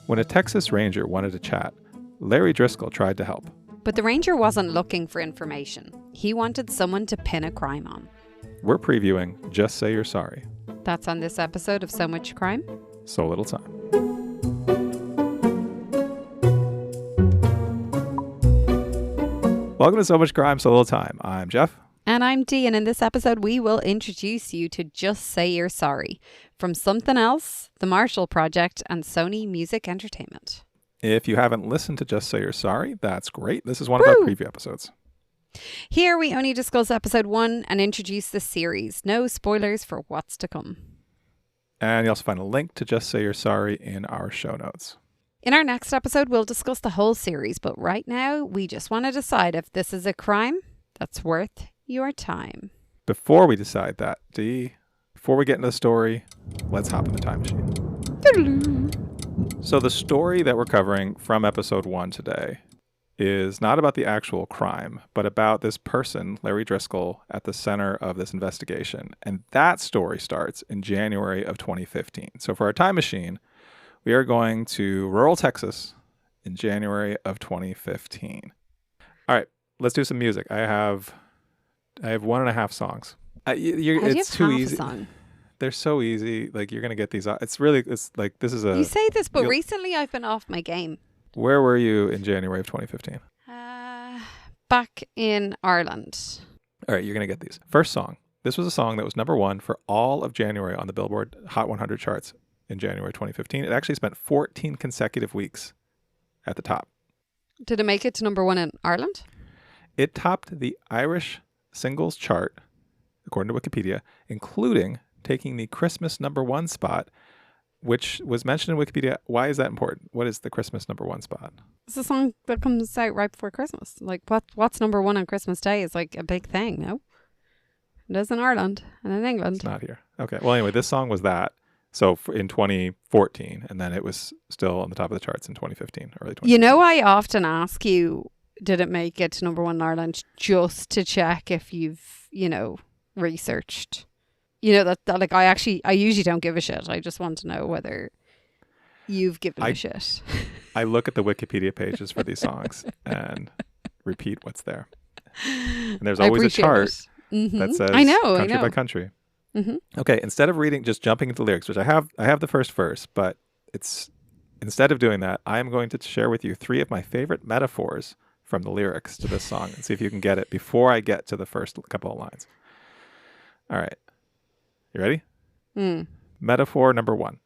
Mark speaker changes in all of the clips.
Speaker 1: When a Texas Ranger wanted to chat, Larry Driskill tried to help.
Speaker 2: But the Ranger wasn't looking for information. He wanted someone to pin a crime on.
Speaker 1: We're previewing Just Say You're Sorry.
Speaker 2: That's on this episode of So Much Crime,
Speaker 1: So Little Time. Welcome to So Much Crime, So Little Time. I'm Jeff.
Speaker 2: And I'm Dee, and in this episode we will introduce you to Just Say You're Sorry from Somethin Else, The Marshall Project, and Sony Music Entertainment.
Speaker 1: If you haven't listened to Just Say You're Sorry, that's great. This is one of our preview episodes.
Speaker 2: Here we only discuss episode 1 and introduce the series. No spoilers for what's to come.
Speaker 1: And you also find a link to Just Say You're Sorry in our show notes.
Speaker 2: In our next episode, we'll discuss the whole series, but right now we just want to decide if this is a crime that's worth your time.
Speaker 1: Before we decide that, Dee, before we get into the story, let's hop in the time machine. So the story that we're covering from episode 1 today is not about the actual crime, but about this person, Larry Driskill, at the center of this investigation. And that story starts in January of 2015. So for our time machine, we are going to rural Texas in January of 2015. All right, let's do some music. I have 1.5 songs. It's too easy. They're so easy. Like, you're gonna get these. It's like this is a.
Speaker 2: You say this, but recently I've been off my game.
Speaker 1: Where were you in January of 2015?
Speaker 2: Back in Ireland.
Speaker 1: All right, you're gonna get these. First song. This was a song that was number 1 for all of January on the Billboard Hot 100 charts in January 2015. It actually spent 14 consecutive weeks at the top.
Speaker 2: Did it make it to number 1 in Ireland?
Speaker 1: It topped the Irish singles chart, according to Wikipedia, including taking the Christmas number 1 spot, which was mentioned in Wikipedia. Why is that important? What is the Christmas number 1 spot?
Speaker 2: It's a song that comes out right before Christmas. Like, what's number 1 on Christmas Day is like a big thing, no? It is in Ireland and in England.
Speaker 1: It's not here. Okay. Well, anyway, this song was that. So in 2014, and then it was still on the top of the charts in 2015, early 2015.
Speaker 2: You know, I often ask you, did it make it to number 1 in Ireland, just to check if you've, researched. That like I usually don't give a shit. I just want to know whether you've given a shit.
Speaker 1: I look at the Wikipedia pages for these songs and repeat what's there. And there's always a chart that says country by country. Mm-hmm. Okay, instead of just jumping into lyrics, which I have the first verse, but instead of doing that, I am going to share with you 3 of my favorite metaphors from the lyrics to this song and see if you can get it before I get to the first couple of lines. All right. You ready? Metaphor number 1.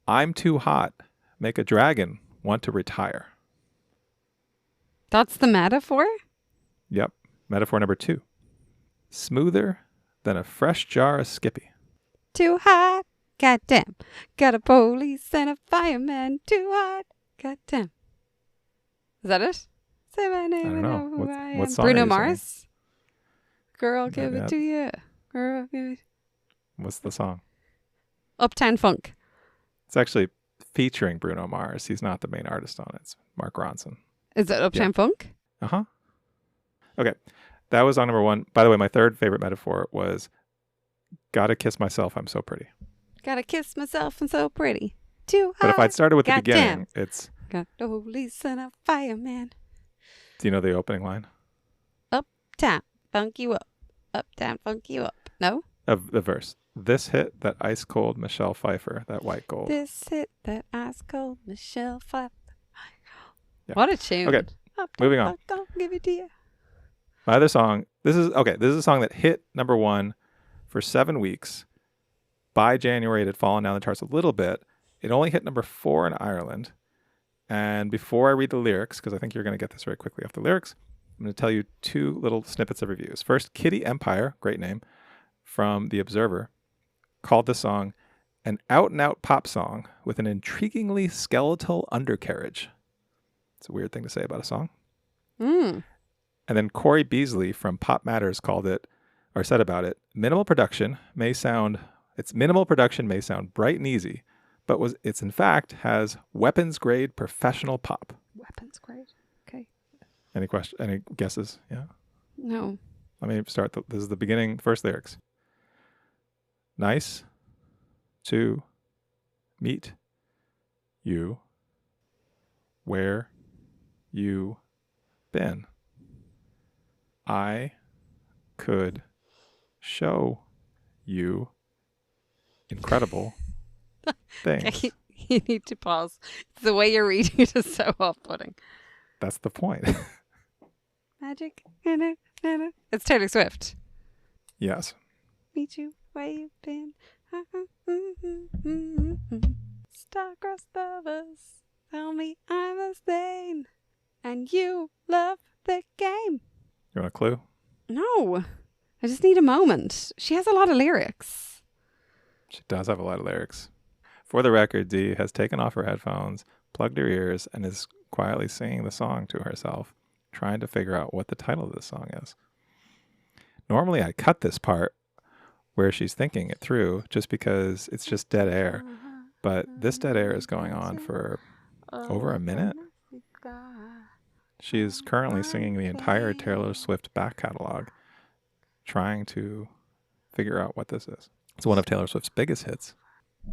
Speaker 1: I'm too hot. Make a dragon want to retire.
Speaker 2: That's the metaphor?
Speaker 1: Yep. Metaphor number 2. Smoother than a fresh jar of Skippy.
Speaker 2: Too hot. Goddamn. Got a police and a fireman. Too hot. Goddamn. Is that it? Say my name.
Speaker 1: I don't know. What song
Speaker 2: Bruno
Speaker 1: are you
Speaker 2: Mars?
Speaker 1: singing?
Speaker 2: Girl, give it to you. Girl, give it.
Speaker 1: What's the song?
Speaker 2: Uptown Funk.
Speaker 1: It's actually featuring Bruno Mars. He's not the main artist on it. It's Mark Ronson.
Speaker 2: Is it Uptown Funk?
Speaker 1: Uh-huh. Okay. That was song number 1. By the way, my third favorite metaphor was gotta kiss myself, I'm so pretty.
Speaker 2: Gotta kiss myself, I'm so pretty. Too hot.
Speaker 1: But if I'd started with the
Speaker 2: God
Speaker 1: beginning,
Speaker 2: damn.
Speaker 1: it's...
Speaker 2: Got the police and a fireman.
Speaker 1: Do you know the opening line?
Speaker 2: Uptown, funk you up. Uptown, funk you up. No?
Speaker 1: Of the verse. This hit that ice cold Michelle Pfeiffer, that white gold.
Speaker 2: This hit that ice cold Michelle Pfeiffer.
Speaker 1: Yeah.
Speaker 2: What a tune.
Speaker 1: Okay, moving on.
Speaker 2: Don't give it to you.
Speaker 1: My other song, this is a song that hit number 1 for 7 weeks. By January, it had fallen down the charts a little bit. It only hit number 4 in Ireland. And before I read the lyrics, because I think you're going to get this very quickly off the lyrics, I'm going to tell you 2 little snippets of reviews. First, Kitty Empire, great name, from The Observer, called the song an out-and-out pop song with an intriguingly skeletal undercarriage. It's a weird thing to say about a song. And then Corey Beasley from Pop Matters said about it, minimal production may sound bright and easy, but it's in fact has weapons grade professional pop.
Speaker 2: Weapons grade. Okay.
Speaker 1: Any guesses? Yeah.
Speaker 2: No.
Speaker 1: Let me start. This is the beginning, first lyrics. Nice to meet you. where you been. I could show you incredible things.
Speaker 2: Okay, you need to pause. The way you're reading it is so off-putting.
Speaker 1: That's the point.
Speaker 2: Magic. It's Taylor Swift.
Speaker 1: Yes.
Speaker 2: Meet you where you've been. Star-crossed lovers tell me I'm a stain, and you love the game.
Speaker 1: You want a clue?
Speaker 2: No, I just need a moment. She has a lot of lyrics.
Speaker 1: She does have a lot of lyrics. For the record, Dee has taken off her headphones, plugged her ears, and is quietly singing the song to herself, trying to figure out what the title of this song is. Normally, I cut this part where she's thinking it through just because it's just dead air. But this dead air is going on for over a minute. She is currently singing the entire Taylor Swift back catalog, trying to figure out what this is. It's one of Taylor Swift's biggest hits.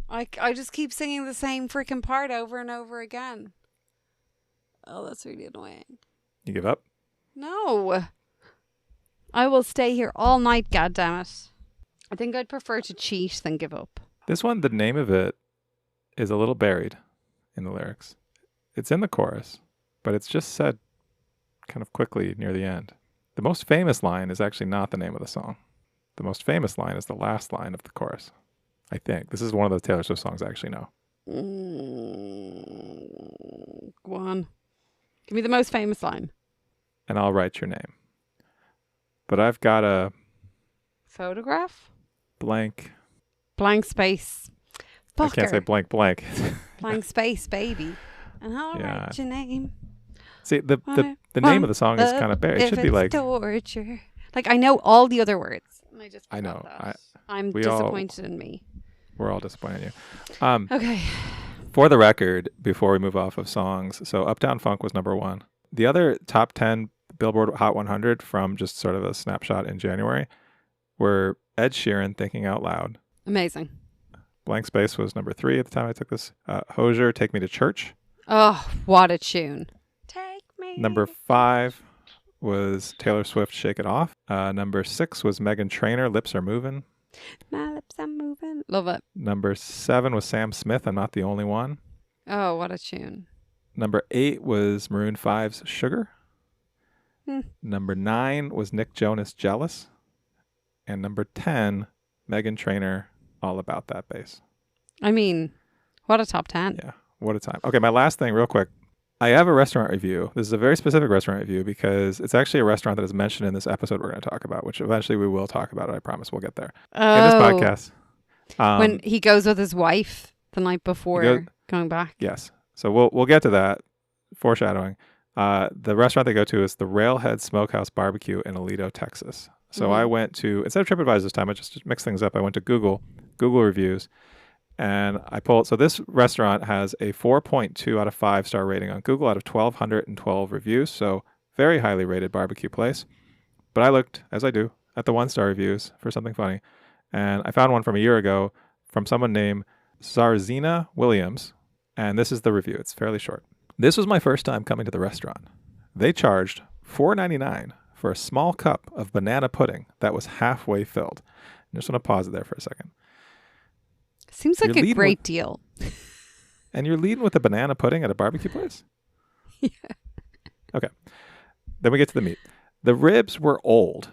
Speaker 2: I just keep singing the same freaking part over and over again. Oh, that's really annoying.
Speaker 1: You give up?
Speaker 2: No. I will stay here all night, goddammit. I think I'd prefer to cheat than give up.
Speaker 1: This one, the name of it is a little buried in the lyrics. It's in the chorus, but it's just said kind of quickly near the end. The most famous line is actually not the name of the song. The most famous line is the last line of the chorus, I think. This is one of those Taylor Swift songs I actually know.
Speaker 2: Go on. Give me the most famous line.
Speaker 1: And I'll write your name. But I've got a
Speaker 2: Photograph?
Speaker 1: blank.
Speaker 2: Blank space.
Speaker 1: I can't say blank blank.
Speaker 2: Blank space, baby. And I'll write your name.
Speaker 1: See, the name of the song is kind of buried. It should be like
Speaker 2: torture. Like, I know all the other words. And I know. I'm disappointed in me.
Speaker 1: We're all disappointed in you.
Speaker 2: Okay.
Speaker 1: For the record, before we move off of songs, so Uptown Funk was number 1. The other top 10 Billboard Hot 100 from just sort of a snapshot in January were Ed Sheeran, Thinking Out Loud.
Speaker 2: Amazing.
Speaker 1: Blank Space was number 3 at the time I took this. Hozier, Take Me to Church.
Speaker 2: Oh, what a tune. Take me.
Speaker 1: Number 5 was Taylor Swift, Shake It Off. Number 6 was Meghan Trainor, Lips Are Moving.
Speaker 2: My lips are moving. Love it.
Speaker 1: Number 7 was Sam Smith, I'm Not the Only One.
Speaker 2: Oh, what a tune.
Speaker 1: Number 8 was Maroon 5's Sugar. Number 9 was Nick Jonas, Jealous. And number 10, Meghan Trainor, All About That Bass.
Speaker 2: I mean, what a top 10.
Speaker 1: Yeah, what a time. Okay, my last thing real quick. I have a restaurant review. This is a very specific restaurant review because it's actually a restaurant that is mentioned in this episode we're going to talk about, which eventually we will talk about it. I promise we'll get there. In this podcast.
Speaker 2: When he goes with his wife the night before going back.
Speaker 1: Yes. So we'll get to that. Foreshadowing. The restaurant they go to is the Railhead Smokehouse Barbecue in Aledo, Texas. So I went to, instead of TripAdvisor this time, I just mixed things up. I went to Google reviews, and I pulled, so this restaurant has a 4.2 out of 5 star rating on Google out of 1,212 reviews. So very highly rated barbecue place. But I looked, as I do, at the 1-star reviews for something funny. And I found one from a year ago from someone named Zarzina Williams. And this is the review. It's fairly short. This was my first time coming to the restaurant. They charged $4.99 for a small cup of banana pudding that was halfway filled. I just want to pause it there for a second.
Speaker 2: Seems like a great deal.
Speaker 1: And you're leading with a banana pudding at a barbecue place?
Speaker 2: Yeah.
Speaker 1: Okay. Then we get to the meat. The ribs were old.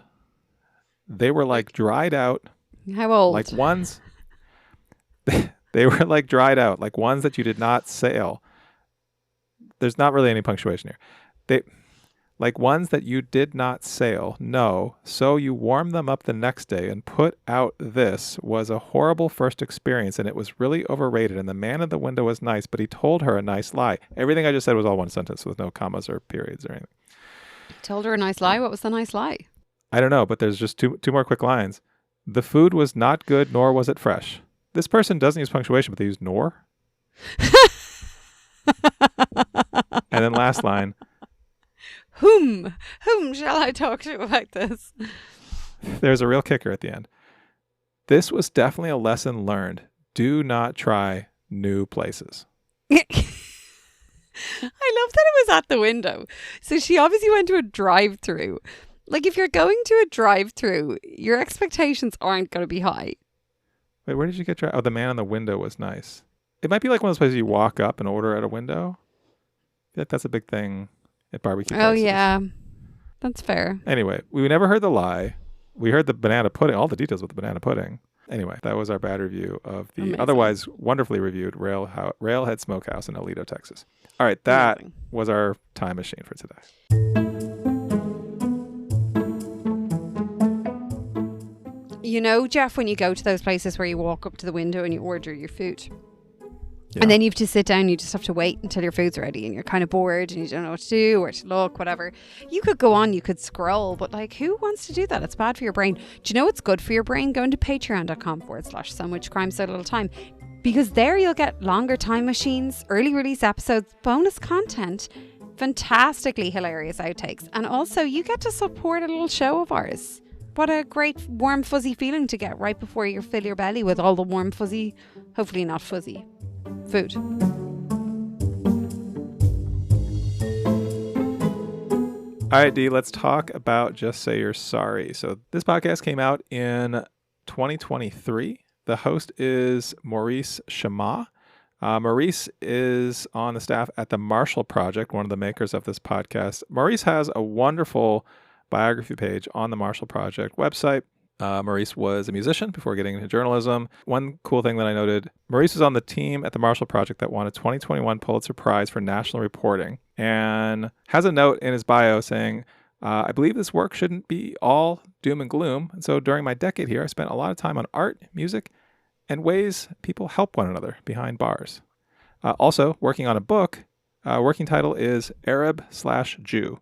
Speaker 1: They were like dried out.
Speaker 2: How old?
Speaker 1: Like ones. They were like dried out, like ones that you did not sale. There's not really any punctuation here. Like ones that you did not sale. No. So you warm them up the next day and put out. This was a horrible first experience, and it was really overrated. And the man in the window was nice, but he told her a nice lie. Everything I just said was all one sentence with no commas or periods or anything.
Speaker 2: Told her a nice lie? What was the nice lie?
Speaker 1: I don't know, but there's just two more quick lines. The food was not good, nor was it fresh. This person doesn't use punctuation, but they use nor. And then last line.
Speaker 2: Whom shall I talk to about this?
Speaker 1: There's a real kicker at the end. This was definitely a lesson learned. Do not try new places.
Speaker 2: love that it was at the window. So she obviously went to a drive-through. Like, if you're going to a drive-through, your expectations aren't going to be high.
Speaker 1: Wait, where did you get your... Oh, the man on the window was nice. It might be like one of those places you walk up and order at a window. I feel like that's a big thing at barbecue places.
Speaker 2: Oh, yeah. That's fair.
Speaker 1: Anyway, we never heard the lie. We heard the banana pudding, all the details with the banana pudding. Anyway, that was our bad review of the
Speaker 2: Amazing.
Speaker 1: Otherwise wonderfully reviewed Railhead Smokehouse in Aledo, Texas. All right, that was our time machine for today.
Speaker 2: You know, Jeff, when you go to those places where you walk up to the window and you order your food,
Speaker 1: Yeah.
Speaker 2: and then you have to sit down, you just have to wait until your food's ready and you're kind of bored and you don't know what to do, where to look, whatever. You could go on, you could scroll, but like, who wants to do that? It's bad for your brain. Do you know what's good for your brain? Going to patreon.com/somewhichcrime so little time, because there you'll get longer time machines, early release episodes, bonus content, fantastically hilarious outtakes, and also you get to support a little show of ours. What a great warm fuzzy feeling to get right before you fill your belly with all the warm fuzzy, hopefully not fuzzy, food.
Speaker 1: All right, Dee, let's talk about Just Say You're Sorry. So this podcast came out in 2023. The host is Maurice Chammah. Maurice is on the staff at the Marshall Project, one of the makers of this podcast. Maurice has a wonderful biography page on the Marshall Project website. Maurice was a musician before getting into journalism. One cool thing that I noted, Maurice was on the team at the Marshall Project that won a 2021 Pulitzer Prize for national reporting, and has a note in his bio saying, I believe this work shouldn't be all doom and gloom. And so during my decade here, I spent a lot of time on art, music, and ways people help one another behind bars. Also, working on a book, working title is Arab/Jew.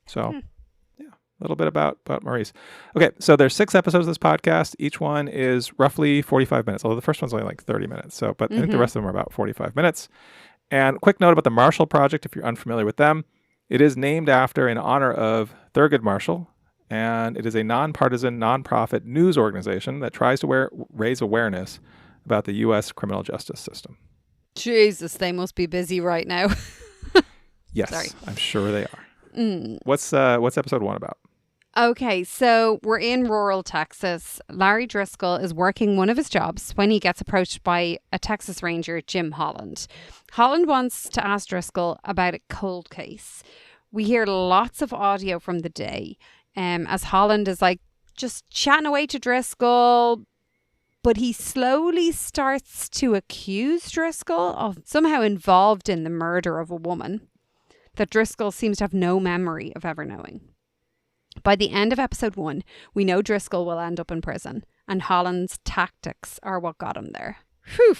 Speaker 1: So... a little bit about Maurice. Okay, so there's 6 episodes of this podcast. Each one is roughly 45 minutes, although the first one's only like 30 minutes. So, but I think the rest of them are about 45 minutes. And quick note about the Marshall Project, if you're unfamiliar with them. It is named after, in honor of Thurgood Marshall, and it is a nonpartisan, nonprofit news organization that tries to raise awareness about the U.S. criminal justice system.
Speaker 2: Jesus, they must be busy right now.
Speaker 1: Yes,
Speaker 2: Sorry.
Speaker 1: I'm sure they are. What's episode 1 about?
Speaker 2: Okay, so we're in rural Texas. Larry Driskill is working one of his jobs when he gets approached by a Texas Ranger, Jim Holland. Holland wants to ask Driskill about a cold case. We hear lots of audio from the day as Holland is like just chatting away to Driskill, but he slowly starts to accuse Driskill of somehow involved in the murder of a woman that Driskill seems to have no memory of ever knowing. By the end of episode 1, we know Driskill will end up in prison, and Holland's tactics are what got him there. Whew.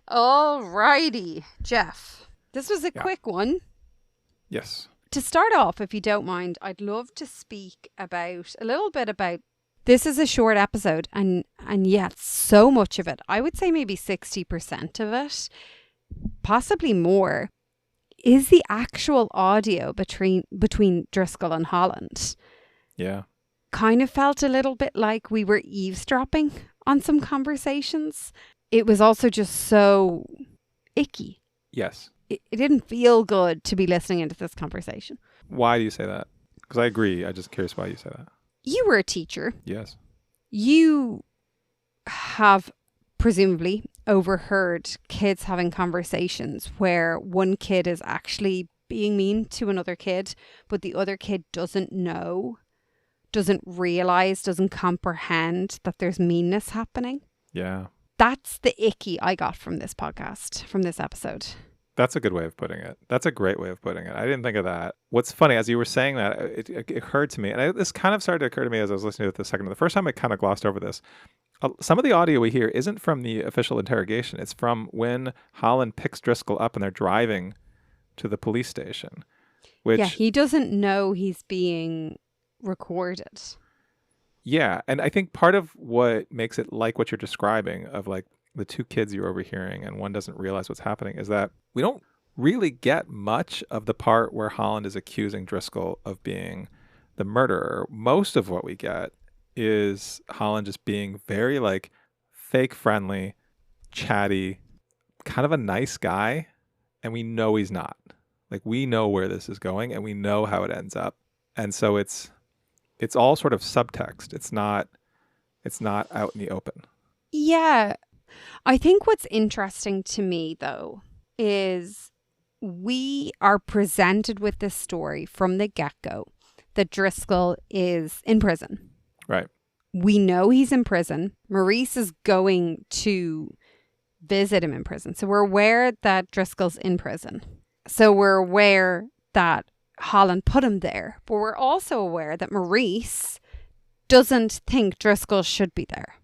Speaker 2: Alrighty, Jeff. This was a quick one.
Speaker 1: Yes.
Speaker 2: To start off, if you don't mind, I'd love to speak a little bit about, this is a short episode, and yet so much of it, I would say maybe 60% of it, possibly more, is the actual audio between Driskill and Holland.
Speaker 1: Yeah.
Speaker 2: Kind of felt a little bit like we were eavesdropping on some conversations. It was also just so icky.
Speaker 1: Yes.
Speaker 2: It didn't feel good to be listening into this conversation.
Speaker 1: Why do you say that? Because I agree. I'm just curious why you say that.
Speaker 2: You were a teacher.
Speaker 1: Yes.
Speaker 2: You have presumably overheard kids having conversations where one kid is actually being mean to another kid, but the other kid doesn't know, doesn't realize, doesn't comprehend that there's meanness happening.
Speaker 1: Yeah.
Speaker 2: That's the icky I got from this podcast, from this episode.
Speaker 1: That's a good way of putting it. That's a great way of putting it. I didn't think of that. What's funny, as you were saying that, it occurred to me, and this kind of started to occur to me as I was listening to it the second. The first time I kind of glossed over this. Some of the audio we hear isn't from the official interrogation. It's from when Holland picks Driskill up and they're driving to the police station. Which,
Speaker 2: yeah, he doesn't know he's being recorded.
Speaker 1: Yeah, and I think part of what makes it like what you're describing of like the 2 kids you're overhearing and one doesn't realize what's happening is that we don't really get much of the part where Holland is accusing Driskill of being the murderer. Most of what we get is Holland just being very like fake friendly, chatty, kind of a nice guy, and we know he's not. Like we know where this is going and we know how it ends up. And so it's all sort of subtext. It's not out in the open.
Speaker 2: Yeah. I think what's interesting to me, though, is we are presented with this story from the get-go that Driskill is in prison.
Speaker 1: Right.
Speaker 2: We know he's in prison. Maurice is going to visit him in prison. So we're aware that Driskill's in prison. So we're aware that Holland put him there. But we're also aware that Maurice doesn't think Driskill should be there.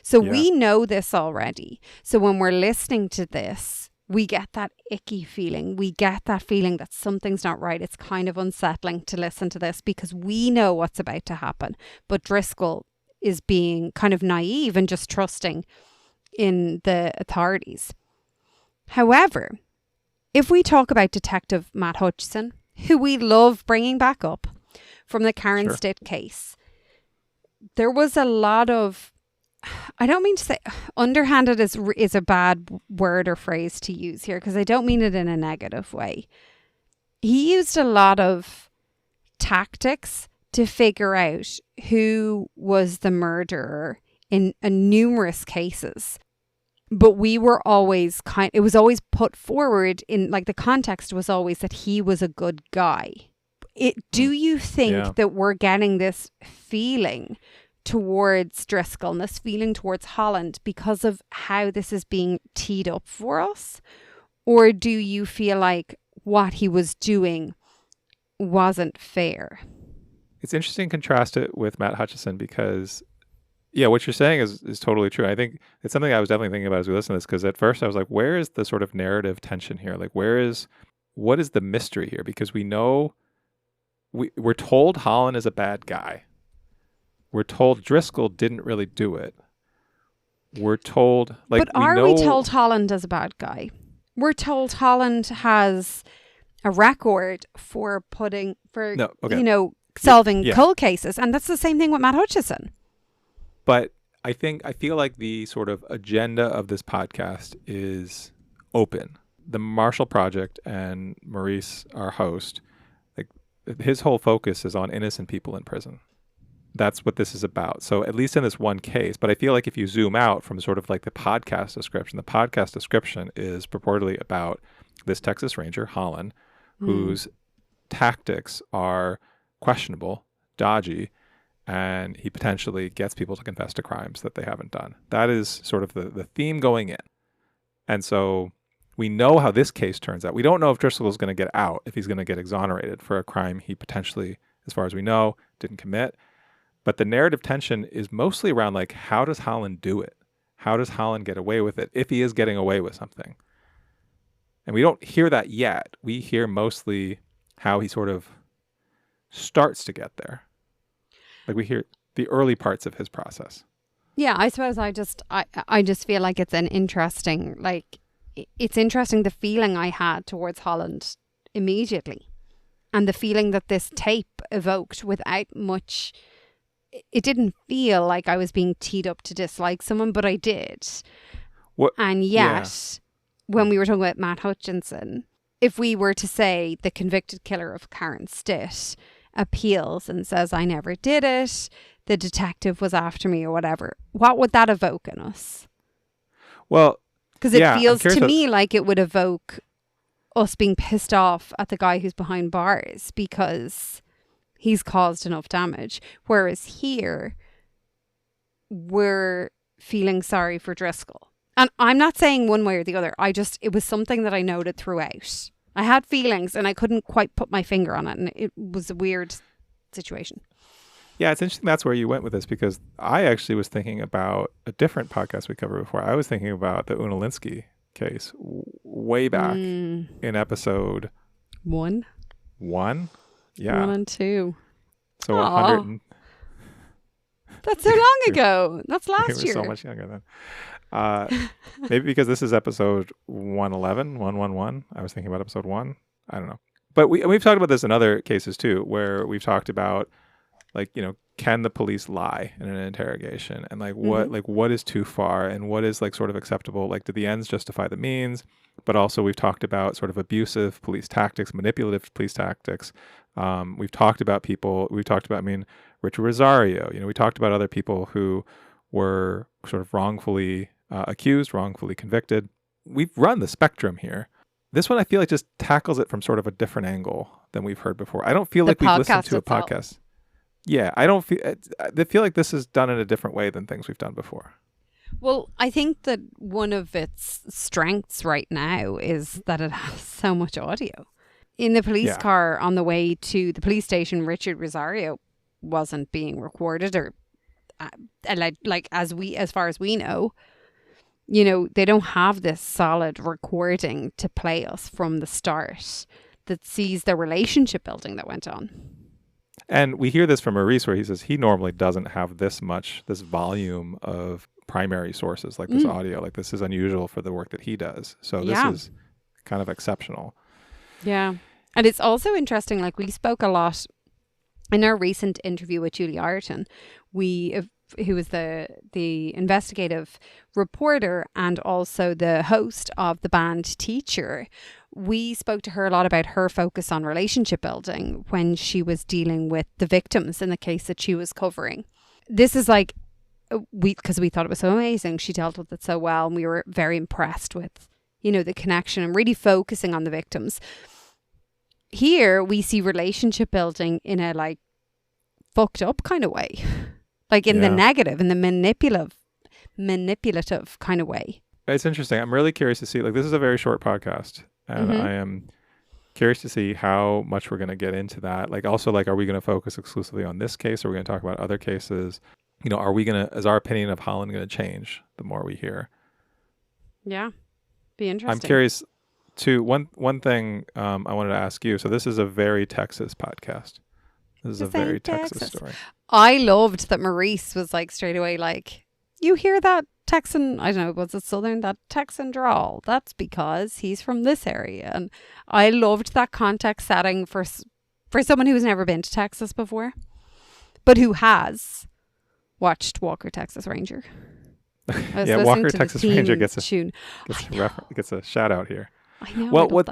Speaker 2: So we know this already. So when we're listening to this, we get that icky feeling. We get that feeling that something's not right. It's kind of unsettling to listen to this because we know what's about to happen. But Driskill is being kind of naive and just trusting in the authorities. However, if we talk about Detective Matt Hutchison, who we love bringing back up from the Karen Stitt case, there was a lot of, I don't mean to say underhanded is a bad word or phrase to use here because I don't mean it in a negative way. He used a lot of tactics to figure out who was the murderer in numerous cases. But we were always it was always put forward in, like, the context was always that he was a good guy. Do you think that we're getting this feeling towards Driskill and this feeling towards Holland because of how this is being teed up for us? Or do you feel like what he was doing wasn't fair?
Speaker 1: It's interesting to contrast it with Matt Hutchison because, yeah, what you're saying is totally true. I think it's something I was definitely thinking about as we listen to this because at first I was like, where is the sort of narrative tension here? Like, what is the mystery here? Because we know, we're told Holland is a bad guy. We're told Driskill didn't really do it. We're told, like,
Speaker 2: but are we told Holland is a bad guy? We're told Holland has a record for solving cold cases, and that's the same thing with Matt Hutchison.
Speaker 1: But I feel like the sort of agenda of this podcast is open. The Marshall Project and Maurice, our host, like, his whole focus is on innocent people in prison. That's what this is about. So at least in this one case, but I feel like if you zoom out from sort of like the podcast description is purportedly about this Texas Ranger, Holland, whose tactics are questionable, dodgy, and he potentially gets people to confess to crimes that they haven't done. That is sort of the theme going in. And so we know how this case turns out. We don't know if Driskill is going to get out, if he's going to get exonerated for a crime he potentially, as far as we know, didn't commit. But the narrative tension is mostly around, like, how does Holland do it? How does Holland get away with it if he is getting away with something? And we don't hear that yet. We hear mostly how he sort of starts to get there. Like, we hear the early parts of his process.
Speaker 2: Yeah, I suppose I just feel like it's an interesting, like, it's interesting the feeling I had towards Holland immediately. And the feeling that this tape evoked without much... It didn't feel like I was being teed up to dislike someone, but I did. And yet, when we were talking about Matt Hutchison, if we were to say the convicted killer of Karen Stitt appeals and says, I never did it, the detective was after me or whatever, what would that evoke in us?
Speaker 1: Well,
Speaker 2: because it feels to me like it would evoke us being pissed off at the guy who's behind bars because he's caused enough damage. Whereas here, we're feeling sorry for Driskill. And I'm not saying one way or the other. It was something that I noted throughout. I had feelings and I couldn't quite put my finger on it. And it was a weird situation.
Speaker 1: Yeah, it's interesting that's where you went with this because I actually was thinking about a different podcast we covered before. I was thinking about the Una Linsky case way back in episode
Speaker 2: 1.
Speaker 1: Yeah.
Speaker 2: 1 and 2.
Speaker 1: So 100.
Speaker 2: That's so long ago. That's last year.
Speaker 1: So much younger then. Maybe because this is episode 111, 111. I was thinking about episode 1. I don't know. But we've talked about this in other cases too, where we've talked about, like, can the police lie in an interrogation, and like what is too far and what is like sort of acceptable? Like, do the ends justify the means? But also we've talked about sort of abusive police tactics, manipulative police tactics. We've talked about I mean, Richard Rosario, we talked about other people who were sort of wrongfully accused, wrongfully convicted. We've run the spectrum here. This one I feel like just tackles it from sort of a different angle than we've heard before. I don't feel like we've listened to a podcast. Yeah, I feel like this is done in a different way than things we've done before.
Speaker 2: Well, I think that one of its strengths right now is that it has so much audio. In the police car on the way to the police station, Richard Rosario wasn't being recorded, or like as far as we know, they don't have this solid recording to play us from the start that sees the relationship building that went on.
Speaker 1: And we hear this from Maurice, where he says he normally doesn't have this volume of primary sources, like this audio. Like, this is unusual for the work that he does. So this is kind of exceptional. Yeah.
Speaker 2: And it's also interesting, like, we spoke a lot in our recent interview with Julie Ireton, who was the investigative reporter and also the host of the band Teacher. We spoke to her a lot about her focus on relationship building when she was dealing with the victims in the case that she was covering. This is like, because we thought it was so amazing. She dealt with it so well, and we were very impressed with, the connection and really focusing on the victims. Here we see relationship building in a like fucked up kind of way, like in the negative, in the manipulative kind of way.
Speaker 1: It's interesting. I'm really curious to see, like, this is a very short podcast. And I am curious to see how much we're going to get into that. Like, also, like, are we going to focus exclusively on this case? Or are we going to talk about other cases? Is our opinion of Holland going to change the more we hear?
Speaker 2: Yeah. Be interesting.
Speaker 1: I'm curious too. One thing I wanted to ask you. So this is a very Texas podcast. This is a very Texas story.
Speaker 2: I loved that Maurice was like straight away, like, you hear that Texan, I don't know, was it Southern, that Texan drawl? That's because he's from this area. And I loved that context setting for someone who's never been to Texas before, but who has watched Walker, Texas Ranger.
Speaker 1: Yeah, Walker, Texas Ranger gets a shout out here.
Speaker 2: I know.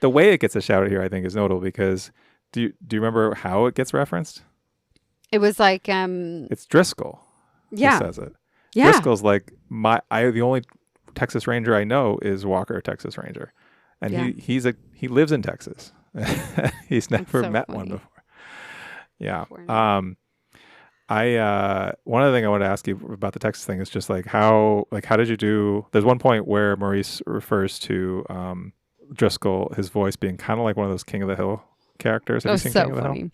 Speaker 1: The way it gets a shout out here, I think, is notable because do you remember how it gets referenced?
Speaker 2: It was like
Speaker 1: it's Driskill.
Speaker 2: Yeah.
Speaker 1: Who says it.
Speaker 2: Yeah.
Speaker 1: Driskill's like the only Texas Ranger I know is Walker, Texas Ranger. And he lives in Texas. He's never met one before. Yeah. One other thing I want to ask you about the Texas thing is just like how did you do? There's one point where Maurice refers to Driskill, his voice being kind of like one of those King of the Hill characters. Have you seen King of the Hill?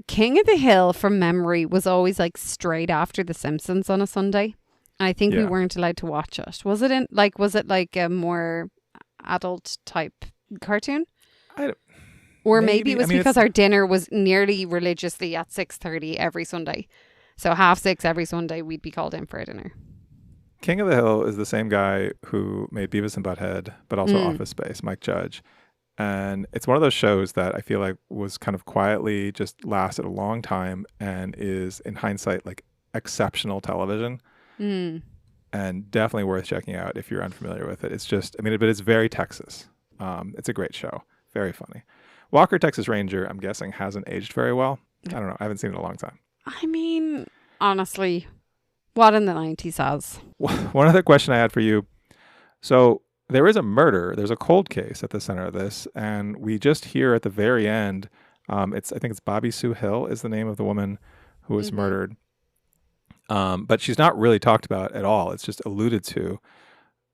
Speaker 2: King of the Hill, from memory, was always like straight after The Simpsons on a Sunday. And I think we weren't allowed to watch it. Was it like a more adult type cartoon? Or maybe it was because our dinner was nearly religiously at 6:30 every Sunday. So 6:30 every Sunday, we'd be called in for a dinner.
Speaker 1: King of the Hill is the same guy who made Beavis and Butthead, but also Office Space, Mike Judge. And it's one of those shows that I feel like was kind of quietly just lasted a long time and is, in hindsight, like exceptional television. And definitely worth checking out if you're unfamiliar with it. It's just, but it's very Texas. It's a great show. Very funny. Walker, Texas Ranger, I'm guessing, hasn't aged very well. I don't know. I haven't seen it in a long time.
Speaker 2: I mean, honestly, what in the 90s has?
Speaker 1: One other question I had for you. So there is a murder. There's a cold case at the center of this. And we just hear at the very end, I think it's Bobbie Sue Hill is the name of the woman who was murdered. But she's not really talked about at all. It's just alluded to.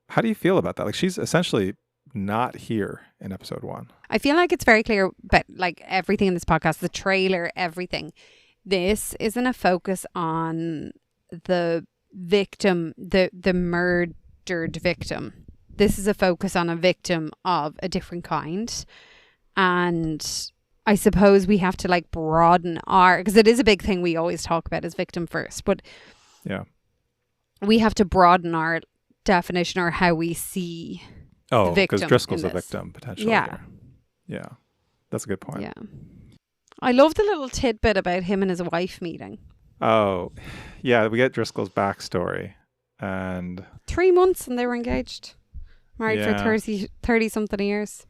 Speaker 1: How do you feel about that? Like, she's essentially not here in episode 1.
Speaker 2: I feel like it's very clear, but like everything in this podcast, the trailer, everything, this isn't a focus on the victim, the murdered victim. This is a focus on a victim of a different kind. And I suppose we have to like broaden because it is a big thing we always talk about as victim first, but we have to broaden our definition or how we see the victim.
Speaker 1: Because Driskill's a victim potentially. Yeah. That's a good point.
Speaker 2: Yeah. I love the little tidbit about him and his wife meeting.
Speaker 1: Oh, yeah. We get Driskill's backstory. And
Speaker 2: 3 months and they were engaged. Married for
Speaker 1: Yeah.
Speaker 2: 30 something years.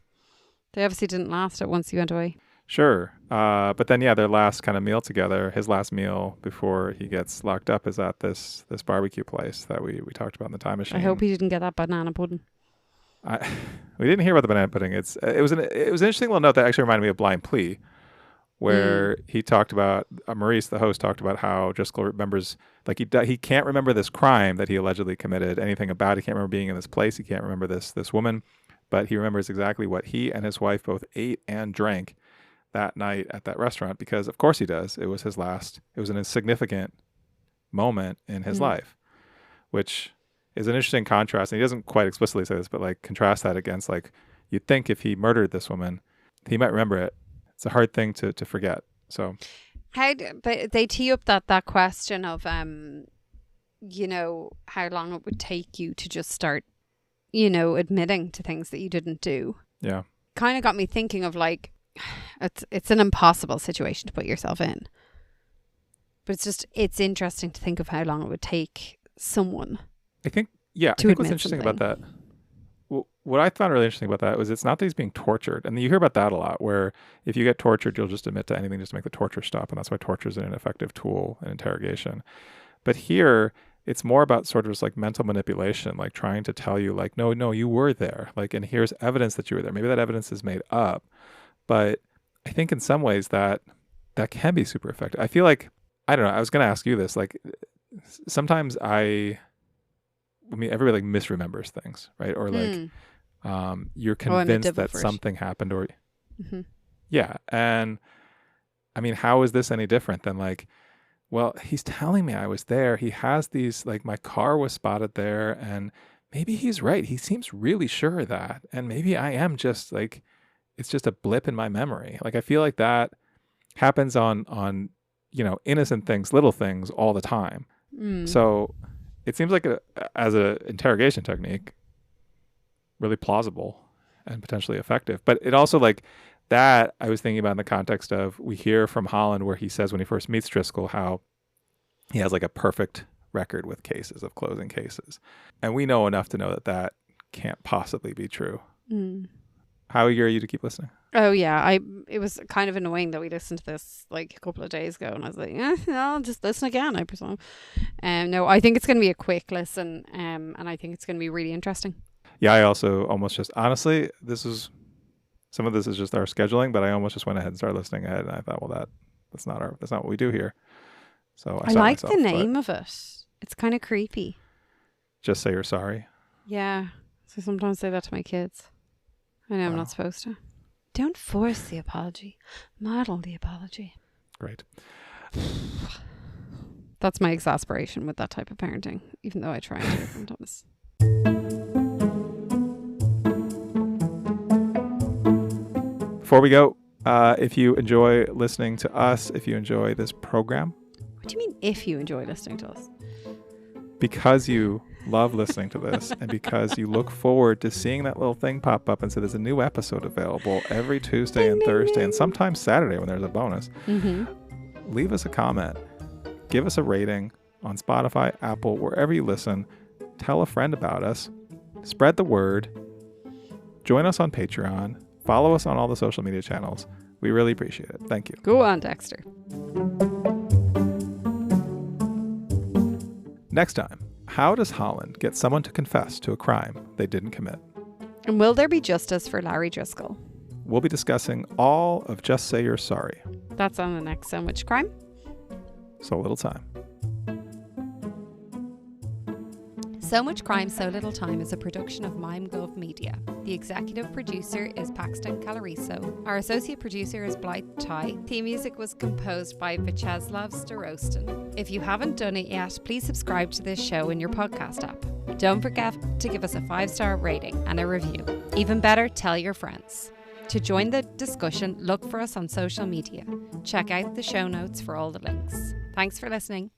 Speaker 2: They obviously didn't last it once he went away.
Speaker 1: sure. But then, yeah, their last kind of meal together, his last meal before he gets locked up is at this barbecue place that we talked about in the time machine.
Speaker 2: I hope he didn't get that banana pudding.
Speaker 1: We didn't hear about the banana pudding. It was an interesting little note that actually reminded me of Blind Plea, where he talked about Maurice, the host, talked about how Driscoll remembers, like he can't remember this crime that he allegedly committed, anything about it. He can't remember being in this place. He can't remember this woman, but he remembers exactly what he and his wife both ate and drank that night at that restaurant, because of course he does. It was his last. It was an insignificant moment in his life, which is an interesting contrast. And he doesn't quite explicitly say this, but like contrast that against, like, you'd think if he murdered this woman, he might remember it. It's a hard thing to forget. So
Speaker 2: But they tee up that question of you know, how long it would take you to just start, you know, admitting to things that you didn't do.
Speaker 1: Yeah.
Speaker 2: Kind of got me thinking of, like, it's an impossible situation to put yourself in. But it's interesting to think of how long it would take someone.
Speaker 1: I think what's interesting about that, what I found really interesting about that was it's not that he's being tortured. And you hear about that a lot, where if you get tortured, you'll just admit to anything just to make the torture stop. And that's why torture is an ineffective tool in interrogation. But here, it's more about sort of just like mental manipulation, like trying to tell you, like, no, you were there. Like, and here's evidence that you were there. Maybe that evidence is made up. But I think in some ways that can be super effective. I feel like, I don't know, I was going to ask you this. Like, sometimes I mean, everybody like misremembers things, right? Or like you're convinced that something happened, or yeah. And I mean, how is this any different than like, well, he's telling me I was there. He has these, like, my car was spotted there, and maybe he's right. He seems really sure of that. And maybe I am just like, it's just a blip in my memory. Like, I feel like that happens on, you know, innocent things, little things all the time. So it seems like as an interrogation technique, really plausible and potentially effective. But it also, like, that I was thinking about in the context of, we hear from Holland where he says when he first meets Driskill how he has like a perfect record with cases, of closing cases. And we know enough to know that can't possibly be true. How eager are you to keep listening?
Speaker 2: Oh yeah, it was kind of annoying that we listened to this like a couple of days ago, and I was like, I'll just listen again, I presume. No, I think it's going to be a quick listen, and I think it's going to be really interesting.
Speaker 1: Yeah, I also almost just, honestly, some of this is just our scheduling, but I almost just went ahead and started listening ahead, and I thought, well, that's not what we do here. So I
Speaker 2: like the name of it. It's kind of creepy.
Speaker 1: Just Say You're Sorry.
Speaker 2: Yeah. So sometimes say that to my kids. I know I'm not supposed to. Don't force the apology. Model the apology.
Speaker 1: Great.
Speaker 2: That's my exasperation with that type of parenting, even though I try and do it sometimes.
Speaker 1: Before we go, if you enjoy listening to us, if you enjoy this program.
Speaker 2: What do you mean, if you enjoy listening to us?
Speaker 1: Because you love listening to this and because you look forward to seeing that little thing pop up and say there's a new episode available every Tuesday and Thursday and sometimes Saturday when there's a bonus. Leave us a comment. Give us a rating on Spotify, Apple, wherever you listen. Tell a friend about us. Spread the word. Join us on Patreon. Follow us on all the social media channels. We really appreciate it. Thank you.
Speaker 2: Go on, Dexter.
Speaker 1: Next time, how does Holland get someone to confess to a crime they didn't commit?
Speaker 2: And will there be justice for Larry Driskill?
Speaker 1: We'll be discussing all of Just Say You're Sorry.
Speaker 2: That's on the next So Much Crime.
Speaker 1: So Little Time.
Speaker 2: So Much Crime, So Little Time is a production of MimeGov Media. The executive producer is Paxton Calariso. Our associate producer is Blythe Ty. Theme music was composed by Vyacheslav Starostin. If you haven't done it yet, please subscribe to this show in your podcast app. Don't forget to give us a 5-star rating and a review. Even better, tell your friends. To join the discussion, look for us on social media. Check out the show notes for all the links. Thanks for listening.